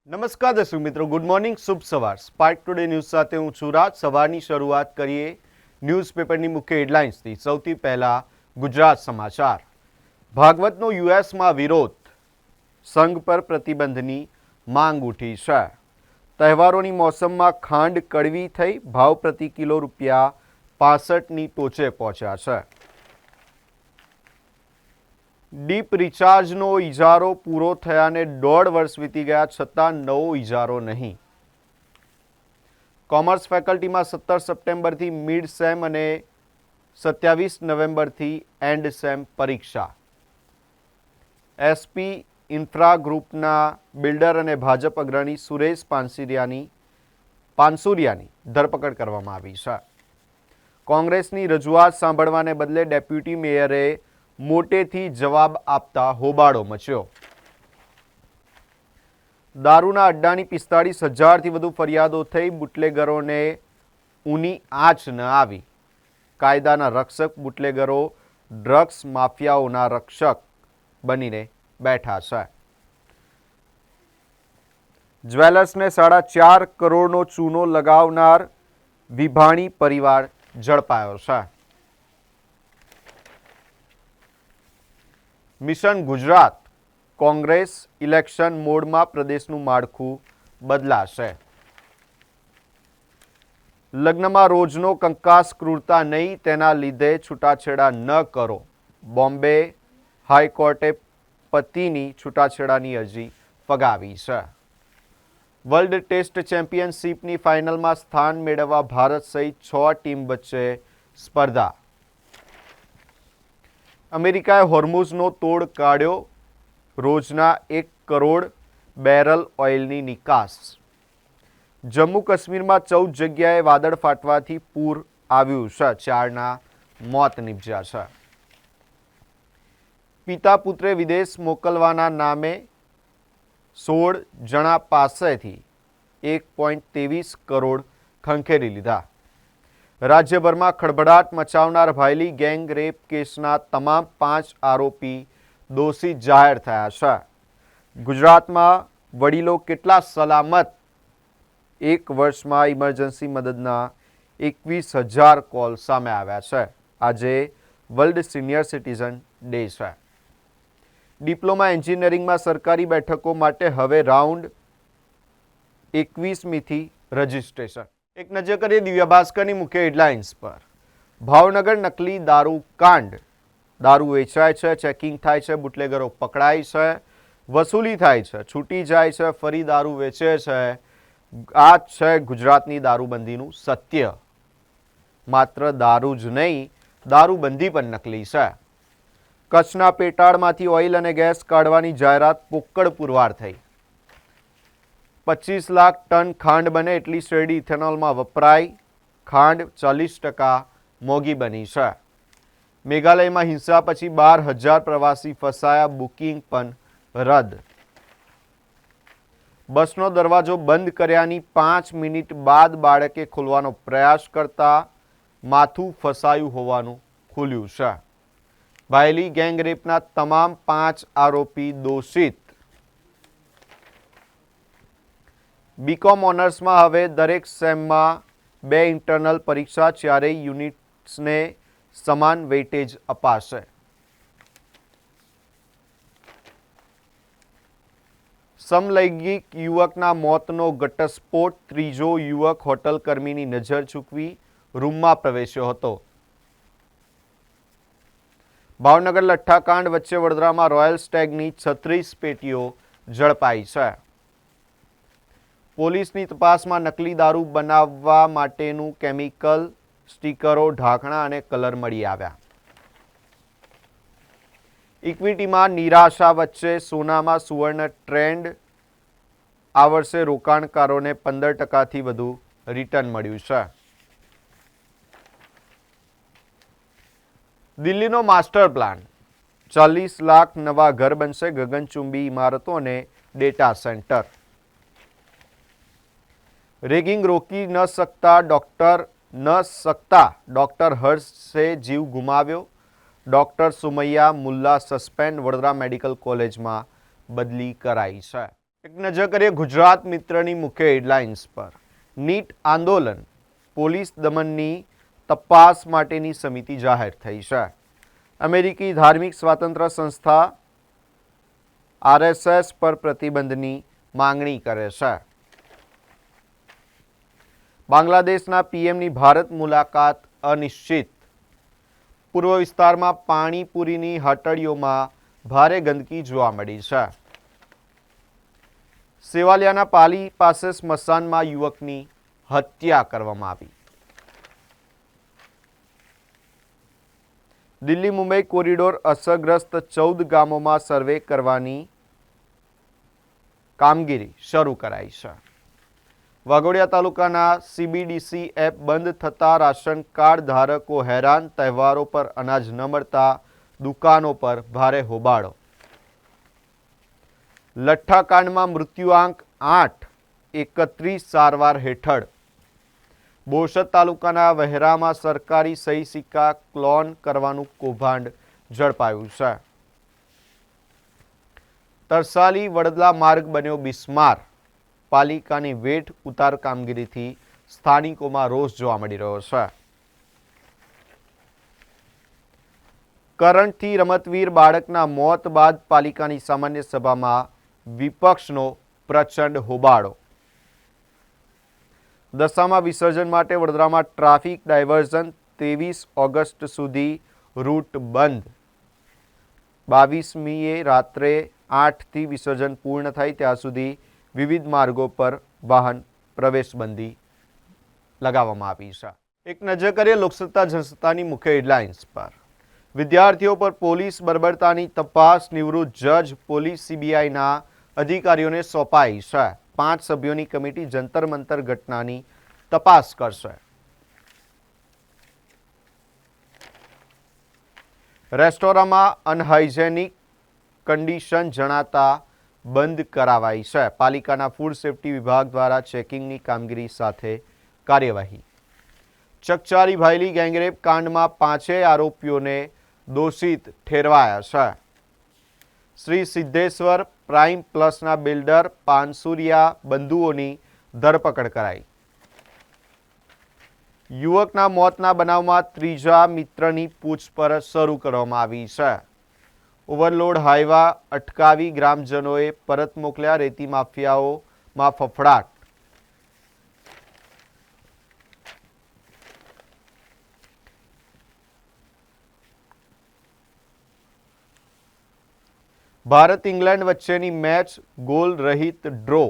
નમસ્કાર દર્શક મિત્રો, ગુડ મોર્નિંગ, શુભ સવાર. સ્પાર્ક ટુડે ન્યૂઝ સાથે હું છું રાજ. સવારની શરૂઆત કરીએ ન્યૂઝપેપરની મુખ્ય હેડલાઇન્સથી. સૌથી પહેલા ગુજરાત સમાચાર. ભાગવતનો યુએસમાં વિરોધ, સંઘ પર પ્રતિબંધની માંગ ઉઠી છે. તહેવારોની મોસમમાં ખાંડ કડવી થઈ, ભાવ પ્રતિ કિલો ₹65ની ટોચે પહોંચ્યા છે. ડીપ રિચાર્જનો ઇજારો પૂરો થયાને 1.5 વર્ષ વીતી ગયા છતાં નવો ઇજારો નહીં. કોમર્સ ફેકલ્ટીમાં 17 સપ્ટેમ્બરથી મિડ સેમ અને 27 નવેમ્બરથી એન્ડ સેમ પરીક્ષા. એસપી ઇન્ફ્રા ગ્રુપના બિલ્ડર અને ભાજપ અગ્રણી સુરેશ પાનસુરિયાની ધરપકડ કરવામાં આવી છે. કોંગ્રેસની રજૂઆત સાંભળવાને બદલે ડેપ્યુટી મેયરે મોટેથી જવાબ આપતા હોબાળો મચ્યો. દારૂના અડ્ડાની 45,000થી વધુ ફરિયાદો થઈ, બુટલેગરોને ઊની આંચ ન આવી. કાયદાના રક્ષક બુટલેગરો ડ્રગ્સ માફિયાઓના રક્ષક બનીને બેઠા છે. જ્વેલર્સને 4.5 કરોડનો ચૂનો લગાવનાર વિભાણી પરિવાર ઝડપાયો છે. મિશન ગુજરાત, કોંગ્રેસ ઇલેક્શન મોડમાં પ્રદેશનું માળખું બદલાશે. લગ્નમાં રોજનો કંકાસ ક્રૂરતા નહીં, તેના લીધે છૂટાછેડા ન કરો. બોમ્બે હાઈકોર્ટે પતિની છૂટાછેડાની અરજી ફગાવી છે. વર્લ્ડ ટેસ્ટ ચેમ્પિયનશિપની ફાઇનલમાં સ્થાન મેળવવા ભારત સહિત 6 ટીમ વચ્ચે સ્પર્ધા. અમેરિકાએ હોર્મુઝનો તોડ કાઢ્યો, રોજના 1 કરોડ બેરલ ઓઇલની નિકાસ. જમ્મુ કાશ્મીરમાં 14 જગ્યાએ વાદળ ફાટવાથી પૂર આવ્યું છે, 4ના મોત નીપજ્યા છે. પિતા પુત્રે વિદેશ મોકલવાના નામે 16 જણા પાસેથી 1.23 કરોડ ખંખેરી લીધા. રાજ્યભરમાં ખળભળાટ મચાવનાર ભાયલી ગેંગ રેપ કેસના તમામ 5 આરોપી દોષિત જાહેર થયા છે. ગુજરાતમાં વડીલો કેટલા સલામત? 1 વર્ષમાં ઇમરજન્સી મદદના 21,000 કોલ સામે આવ્યા છે. આજે વર્લ્ડ સિનિયર સિટીઝન ડે છે. ડિપ્લોમા એન્જિનિયરિંગમાં સરકારી બેઠકો માટે હવે રાઉન્ડ 21મીથી રજીસ્ટ્રેશન. એક નજર કરીએ દિવ્ય ભાસ્કરની મુખ્ય હેડલાઇન્સ પર. ભાવનગર નકલી દારૂ કાંડ. દારૂ વેચાય છે, ચેકિંગ થાય છે, બુટલેગરો પકડાય છે, વસૂલી થાય છે, છૂટી જાય છે, ફરી દારૂ વેચે છે. આ છે ગુજરાતની દારૂબંધીનું સત્ય. માત્ર દારૂ જ નહીં, દારૂબંધી પણ નકલી છે. કચ્છના પેટાળમાંથી ઓઇલ અને ગેસ કાઢવાની જાહેરાત પોકળ પુરવાર થઈ. 25 લાખ ટન ખાંડ બને એટલી શેરડી ઇથેનોલમાં વપરાય. ખાંડ 40% મોંઘી બની છે. મેઘાલયમાં હિંસા પછી 12,000 પ્રવાસી ફસાયા, બુકિંગ પણ રદ. બસનો દરવાજો બંધ કર્યાની 5 મિનિટ બાદ બાળકે ખોલવાનો પ્રયાસ કરતા માથું ફસાયું હોવાનું ખુલ્યું છે. ભાયલી ગેંગરેપના તમામ 5 આરોપી દોષિત. બીકોમ ઓનર્સમાં હવે દરેક સેમમાં 2 ઇન્ટરનલ પરીક્ષા, ચારેય યુનિટ્સને સમાન વેઇટેજ અપાશે. સમલૈંગિક યુવકના મોતનો ઘટસ્ફોટ. ત્રીજો યુવક હોટલ કર્મીની નજર ચૂકવી રૂમમાં પ્રવેશ્યો હતો. ભાવનગર લઠ્ઠાકાંડ વચ્ચે વડોદરામાં રોયલ સ્ટેગની 36 પેટીઓ ઝડપાઈ છે. પોલીસની તપાસમાં નકલી દારૂ બનાવવા માટેનું કેમિકલ, સ્ટીકરો, ઢાંકણા અને કલર મળી આવ્યા. ઇક્વિટીમાં નિરાશા વચ્ચે સોનામાં સુવર્ણ ટ્રેન્ડ. આ વર્ષે રોકાણકારોને 15%થી વધુ રિટર્ન મળ્યું છે. દિલ્હીનો માસ્ટર પ્લાન. 40 લાખ નવા ઘર બનશે, ગગનચુંબી ઇમારતો અને ડેટા સેન્ટર. રેગિંગ રોકી ન શકતા ડોક્ટર હર્ષે જીવ ગુમાવ્યો. Doctor Sumaiya Mulla suspend. Vadodara medical કોલેજમાં બદલી કરાઈ છે. એક નજર કરીએ ગુજરાત મિત્રની મુખ્ય હેડલાઇન્સ પર. નીટ આંદોલન, પોલીસ દમનની તપાસ માટેની સમિતિ જાહેર થઈ છે. અમેરિકી ધાર્મિક સ્વાતંત્ર્ય સંસ્થા આરએસએસ પર પ્રતિબંધની માંગણી કરે છે. બાંગ્લાદેશના પીએમની ભારત મુલાકાત અનિશ્ચિત. પૂર્વ વિસ્તારમાં પાણીપુરીની હટડીઓમાં ભારે ગંદકી જોવા મળી છે. સેવાલિયાના પાલી પાસે સ્મશાનમાં યુવકની હત્યા કરવામાં આવી. દિલ્હી મુંબઈ કોરિડોર અસરગ્રસ્ત 14 ગામોમાં સર્વે કરવાની કામગીરી શરૂ કરાઈ છે. વાઘોડિયા તાલુકાના સીબીડીસી એપ બંધ થતા રાશન કાર્ડ ધારકો હેરાન. તહેવારો પર અનાજ ન મળતા દુકાનો પર ભારે હોબાળો. લઠ્ઠાકાંડમાં મૃત્યુઆંક 8, 31 સારવાર હેઠળ. બોરસદ તાલુકાના વહેરામાં સરકારી સહી સિક્કા ક્લોન કરવાનું કૌભાંડ ઝડપાયું છે. તરસાલી વડદલા માર્ગ બન્યો બિસ્માર. પાલિકાની વેઠ ઉતાર કામગીરીથી સ્થાનિકોમાં રોષ જોવા મળી રહ્યો છે. કરંટથી રમતવીર બાળકના મોત બાદ પાલિકાની સામાન્ય સભામાં વિપક્ષનો પ્રચંડ હોબાળો. દશામા વિસર્જન માટે વડોદરામાં ટ્રાફિક ડાયવર્ઝન. 23 ઓગસ્ટ સુધી રૂટ બંધ. 22મીએ રાત્રે 8થી વિસર્જન પૂર્ણ થાય ત્યાં સુધી વિવિધ માર્ગો પર વાહન પ્રવેશબંધી લગાવવામાં આવી છે. એક નજર કરીએ લોકસત્તા જનસત્તાની મુખ્ય હેડલાઇન્સ પર. વિદ્યાર્થીઓ પર પોલીસ બર્બરતાની તપાસ. નિવૃત્ત જજ પોલીસ સીબીઆઈના અધિકારીઓને સોંપાઈ છે. 5 સભ્યોની કમિટી જંતર મંતર ઘટનાની તપાસ કરશે. રેસ્ટોરાંમાં અનહાઇજેનિક કન્ડિશન જણાતા બંધ કરાવાઈ છે. પાલિકાના ફૂડ સેફ્ટી વિભાગ દ્વારા ચેકિંગની કામગીરી સાથે કાર્યવાહી. ચકચારી ભાયલી ગેંગરેપ કાંડમાં 5 આરોપીઓને દોષિત ઠેરવાયા છે. શ્રી સિદ્ધેશ્વર પ્રાઇમ પ્લસના બિલ્ડર પાનસુરિયા બંધુઓની ધરપકડ કરાઈ. યુવકના મોતના બનાવમાં ત્રીજા મિત્રની પૂછપરછ શરૂ કરવામાં આવી છે. ઓવરલોડ હાઈવા અટકાવી ગ્રામજનોએ પરત મોકલ્યા. રેતી માફિયાઓમાં ફફડાટ. ભારત ઇંગ્લેન્ડ વચ્ચેની મેચ ગોલ રહિત ડ્રો.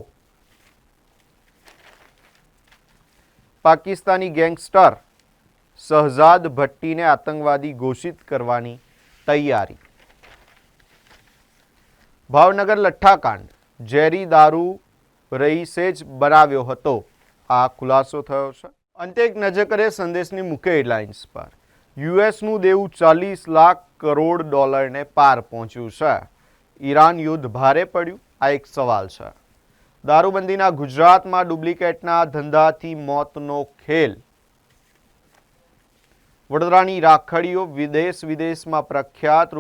પાકિસ્તાની ગેંગસ્ટર શહજાદ ભટ્ટીને આતંકવાદી ઘોષિત કરવાની તૈયારી. ભાવનગર લઠ્ઠાકાંડ, ઝેરી દારૂ રહીશે જ બનાવ્યો હતો, આ ખુલાસો થયો છે. અંતે એક નજર કરીએ સંદેશની મુખ્ય હેડલાઇન્સ પર. યુએસનું દેવું 40 લાખ કરોડ ડોલરને પાર પહોંચ્યું છે. ઈરાન યુદ્ધ ભારે પડ્યું, આ એક સવાલ છે. દારૂબંધીના ગુજરાતમાં ડુપ્લિકેટના ધંધાથી મોતનો ખેલ. વડોદરાની રાખડીઓ વિદેશમાં પ્રખ્યાત.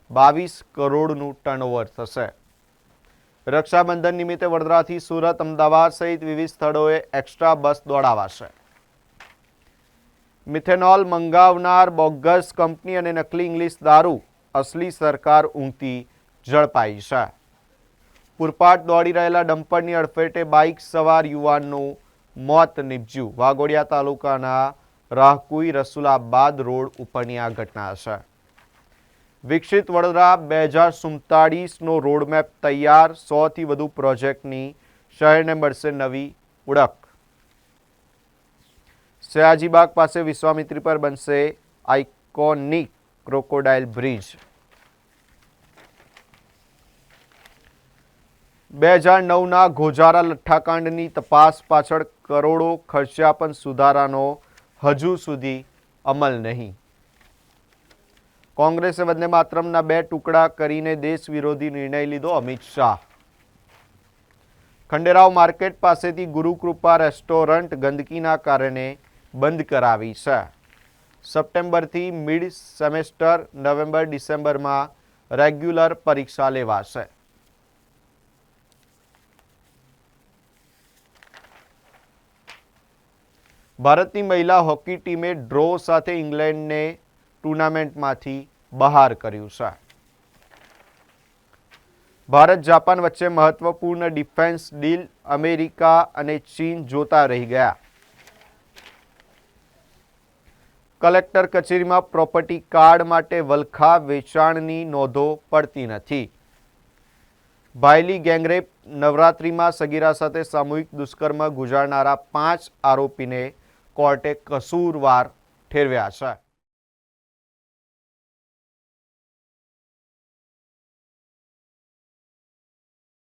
₹22 કરોડનું ટર્નઓવર થશે. રક્ષાબંધન નિમિત્તે વડોદરાથી સુરત, અમદાવાદ સહિત વિવિધ સ્થળોએ એક્સ્ટ્રા બસ દોડાવાશે. મિથેનોલ મંગાવનાર બોગસ કંપની અને નકલી ઇંગ્લિશ દારૂ, અસલી સરકાર ઊંઘતી ઝડપાઈ છે. પૂરપાટ દોડી રહેલા ડમ્પરની અડફેટે બાઇક સવાર યુવાનનું મોત નીપજ્યું. વાઘોડિયા તાલુકાના રાહકુઈ રસુલાબાદ રોડ ઉપરની આ ઘટના છે. વિકસિત વડોદરા 2047નો રોડમેપ તૈયાર. 100થી વધુ પ્રોજેક્ટની શહેરને મળશે નવી ઓળખ. સયાજીબાગ પાસે વિશ્વામિત્રી પર બનશે આઇકોનિક ક્રોકોડાઇલ બ્રિજ. 2009ના ગોઝારા લઠ્ઠાકાંડની તપાસ પાછળ કરોડો ખર્ચ્યા પણ સુધારાનો હજુ સુધી અમલ નહીં. કોંગ્રેસે વંદે માતરમના 2 ટુકડા કરીને દેશ વિરોધી નિર્ણય લીધો. અમિત શાહ. ખંડેરાવ માર્કેટ પાસેથી ગુરુકૃપા રેસ્ટોરન્ટ ગંદકીના કારણે બંધ કરાવી છે. સપ્ટેમ્બરથી મિડ સેમેસ્ટર, નવેમ્બર ડિસેમ્બરમાં રેગ્યુલર પરીક્ષા લેવાશે. ભારતની મહિલા હોકી ટીમે ડ્રો સાથે ઇંગ્લેન્ડને ટુર્નામેન્ટમાંથી બહાર કર્યું છે. ભારત જાપાન વચ્ચે મહત્વપૂર્ણ ડિફેન્સ ડીલ અમેરિકા અને ચીન જોતા રહી ગયા. કલેક્ટર કચેરીમાં પ્રોપર્ટી કાર્ડ માટે વલખા વેચાણની નોંધો પડતી નથી. ભાયલી ગેંગરેપ નવરાત્રિમાં સગીરા સાથે સામૂહિક દુષ્કર્મ ગુજારનારા 5 આરોપીને કોર્ટે કસૂરવાર ઠેરવ્યા છે.